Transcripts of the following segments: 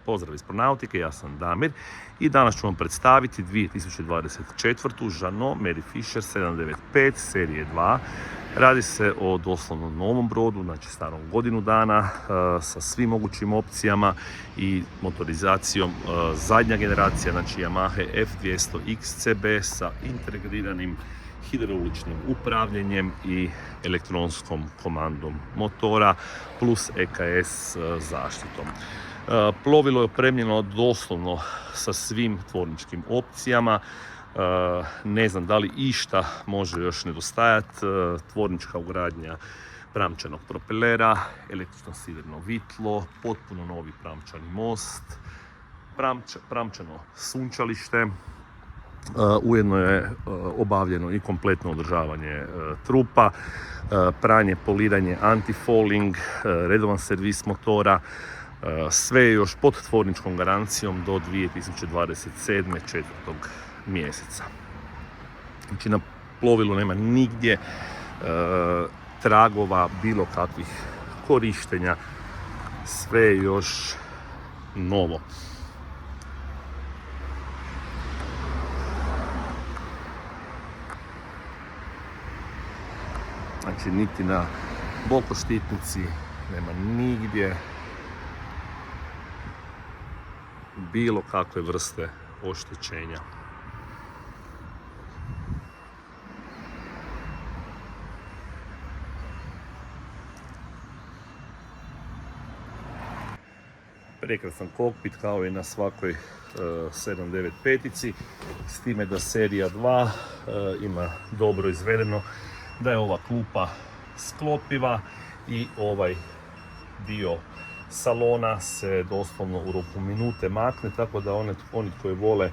Pozdrav iz Pronautike, ja sam Damir i danas ću vam predstaviti 2024. Jeanneau Mary Fisher 795 serije 2. Radi se o doslovno novom brodu, znači starom godinu dana, sa svim mogućim opcijama i motorizacijom zadnja generacija, znači Yamaha F200 XCB sa integriranim hidrauličnim upravljanjem i elektronskom komandom motora plus EKS zaštitom. Plovilo je opremljeno doslovno sa svim tvorničkim opcijama. Ne znam da li išta može još nedostajati. Tvornička ugradnja pramčanog propelera, električno sidreno vitlo, potpuno novi pramčani most, pramčano sunčalište. Ujedno je obavljeno i kompletno održavanje trupa, pranje, poliranje, anti-fouling, redovan servis motora. Sve je još pod tvorničkom garancijom do 2027. 4. mjeseca. Znači na plovilu nema nigdje tragova bilo kakvih korištenja. Sve je još novo. Znači niti na bokoštitnici nema nigdje bilo kakve vrste oštećenja. Prekrasan kokpit kao i na svakoj 795-ici, s time da serija 2 ima dobro izvedeno da je ova klupa sklopiva i ovaj dio salona se doslovno u roku minute makne, tako da oni koji vole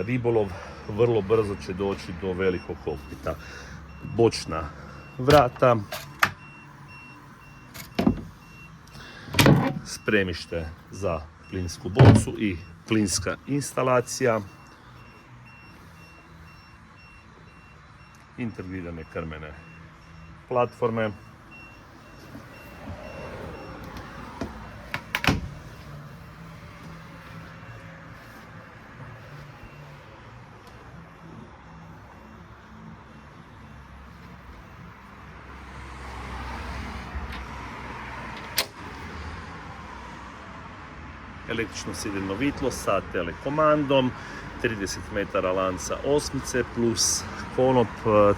ribolov vrlo brzo će doći do velikog kokpita. Bočna vrata, spremište za plinsku bocu i plinska instalacija, integrirane krmene platforme, električno sidreno vitlo sa telekomandom, 30 metara lanca osmice plus konop,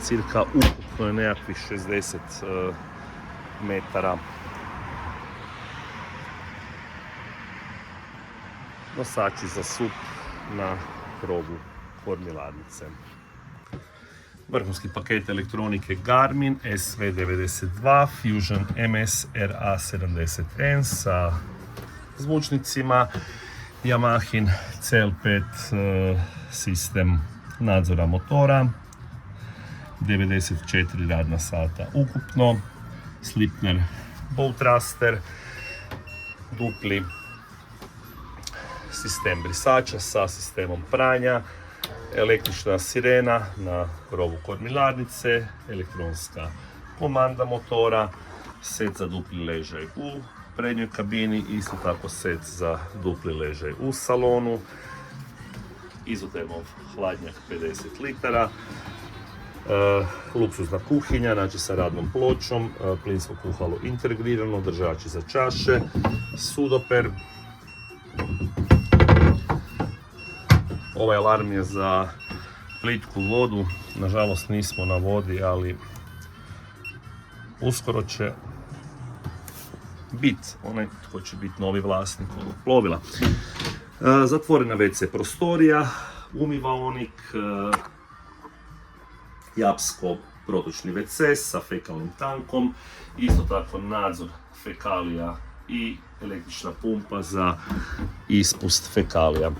cirka ukupno je nekakvih 60 metara. Nosači za sup na krovu kormilarnice. Vrhunski paket elektronike Garmin SV92 Fusion MS RA70N sa zvučnicima, Yamahin CL5 sistem nadzora motora, 94 radna sata ukupno, Slipner boat raster, dupli sistem brisača sa sistemom pranja, električna sirena na krovu kormilarnice, elektronska komanda motora, set za dupli ležaj u prednjoj kabini, isto tako set za dupli ležaj u salonu, izotermov hladnjak 50 litara, luksuzna kuhinja, znači sa radnom pločom, plinsko kuhalo integrirano, držači za čaše, sudoper. Ovaj alarm je za plitku vodu, nažalost nismo na vodi, ali uskoro će biti onaj tko će biti novi vlasnik ovog plovila. Zatvorena WC prostorija, umivaonik, japsko protočni WC sa fekalnim tankom, isto tako nadzor fekalija i električna pumpa za ispust fekalija.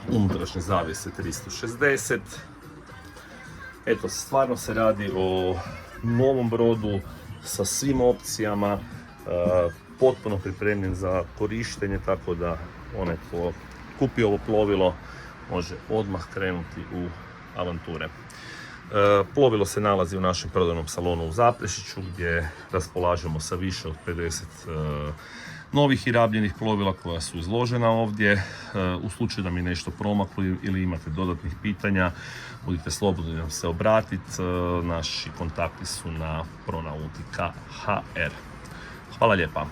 Unutrašnje zavjese 360. Eto, stvarno se radi o novom brodu sa svim opcijama, potpuno pripremljen za korištenje, tako da onaj ko kupi ovo plovilo može odmah krenuti u avanture. Plovilo se nalazi u našem prodajnom salonu u Zaprešiću gdje raspolažemo sa više od 50 novih i rabljenih plovila koja su izložena ovdje. U slučaju da mi nešto promaklo ili imate dodatnih pitanja, budite slobodni nam se obratiti. Naši kontakti su na pronautika.hr. Hvala lijepa.